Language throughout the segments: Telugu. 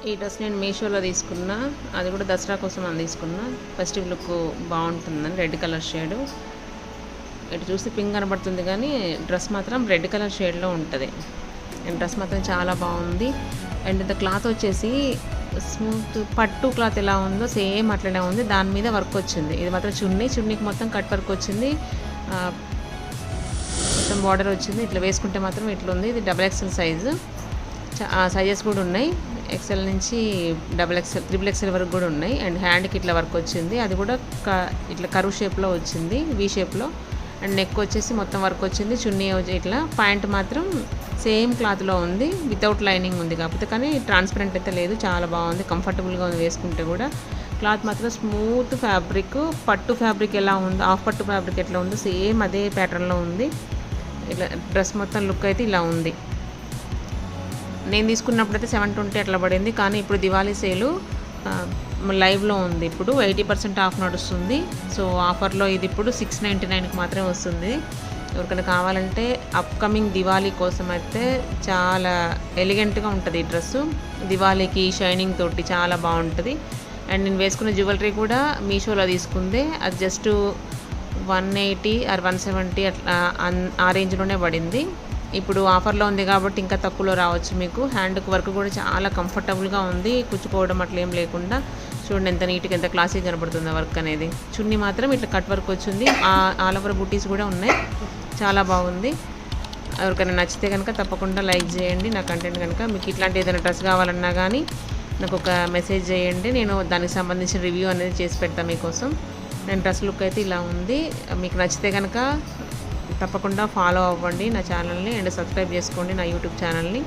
ఈ డ్రెస్ నేను మీషోలో తీసుకున్నా, అది కూడా దసరా కోసం అని తీసుకున్నా. ఫెస్టివ్ లుక్ బాగుంటుందని, రెడ్ కలర్ షేడు. ఇటు చూస్తే పింక్ కనబడుతుంది కానీ డ్రెస్ మాత్రం రెడ్ కలర్ షేడ్లో ఉంటుంది. డ్రెస్ మాత్రం చాలా బాగుంది. అండ్ ద క్లాత్ వచ్చేసి స్మూత్ పట్టు క్లాత్ ఎలా ఉందో సేమ్ అట్లనే ఉంది. దాని మీద వర్క్ వచ్చింది. ఇది మాత్రం చున్నీకి మొత్తం కట్ వర్క్ వచ్చింది, మొత్తం బార్డర్ వచ్చింది. ఇట్లా వేసుకుంటే మాత్రం ఇట్లా ఉంది. ఇది XXL సైజు. సైజెస్ కూడా ఉన్నాయి, XL నుంచి XXL, XXL వరకు కూడా ఉన్నాయి. అండ్ హ్యాండ్కి ఇట్లా వర్క్ వచ్చింది, అది కూడా ఇట్లా కరువు షేప్లో వచ్చింది, వీ షేప్లో. అండ్ నెక్ వచ్చేసి మొత్తం వర్క్ వచ్చింది. చున్నీ ఇట్లా, ప్యాంట్ మాత్రం సేమ్ క్లాత్లో ఉంది, వితౌట్ లైనింగ్ ఉంది కాకపోతే, కానీ ట్రాన్స్పరెంట్ అయితే లేదు. చాలా బాగుంది, కంఫర్టబుల్గా ఉంది వేసుకుంటే కూడా. క్లాత్ మాత్రం స్మూత్ ఫ్యాబ్రిక్, పట్టు ఫ్యాబ్రిక్ ఎలా ఉందో, హాఫ్ పట్టు ఫ్యాబ్రిక్ ఎట్లా ఉందో సేమ్ అదే ప్యాటర్న్లో ఉంది. ఇట్లా డ్రెస్ మొత్తం లుక్ అయితే ఇలా ఉంది. నేను తీసుకున్నప్పుడైతే 720 అట్లా పడింది, కానీ ఇప్పుడు దివాళీ సేలు లైవ్లో ఉంది. ఇప్పుడు 80% ఆఫ్ నడుస్తుంది. సో ఆఫర్లో ఇది ఇప్పుడు 699కి మాత్రమే వస్తుంది. ఎవరికైనా కావాలంటే అప్కమింగ్ దివాళీ కోసం అయితే చాలా ఎలిగెంట్గా ఉంటుంది ఈ డ్రెస్సు. దివాళీకి షైనింగ్ తోటి చాలా బాగుంటుంది. అండ్ నేను వేసుకున్న జ్యువెలరీ కూడా మీషోలో తీసుకుందే. అది జస్ట్ 180 ఆర్ 170 అట్లా ఆ రేంజ్లోనే పడింది. ఇప్పుడు ఆఫర్లో ఉంది కాబట్టి ఇంకా తక్కువలో రావచ్చు మీకు. హ్యాండ్కి వర్క్ కూడా చాలా కంఫర్టబుల్గా ఉంది, కుచ్చుకోవడం అట్లా ఏం లేకుండా. చూడండి ఎంత నీట్గా, ఎంత క్లాసీగా కనబడుతుంది వర్క్ అనేది. చున్నీ మాత్రం ఇట్లా కట్ వర్క్ వచ్చింది, ఆల్ ఓవర్ బూటీస్ కూడా ఉన్నాయి. చాలా బాగుంది. ఎవరికైనా నచ్చితే కనుక తప్పకుండా లైక్ చేయండి నా కంటెంట్ కనుక. మీకు ఇట్లాంటి ఏదైనా డ్రెస్ కావాలన్నా కానీ నాకు ఒక మెసేజ్ చేయండి, నేను దానికి సంబంధించిన రివ్యూ అనేది చేసి పెడతాను మీకోసం. నేను డ్రెస్ లుక్ అయితే ఇలా ఉంది. మీకు నచ్చితే కనుక తప్పకుండా ఫాలో అవ్వండి నా ఛానల్ని, అండ్ సబ్స్క్రైబ్ చేసుకోండి నా యూట్యూబ్ ఛానల్ని.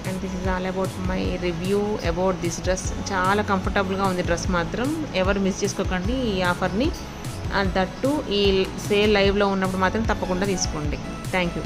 And this is all about my review about this dress. చాలా కంఫర్టబుల్గా ఉంది డ్రెస్ మాత్రం. ఎవరు మిస్ చేసుకోకండి ఈ ఆఫర్ని. అండ్ దట్టు ఈ సేల్ లైవ్లో ఉన్నప్పుడు మాత్రం తప్పకుండా తీసుకోండి. Thank you.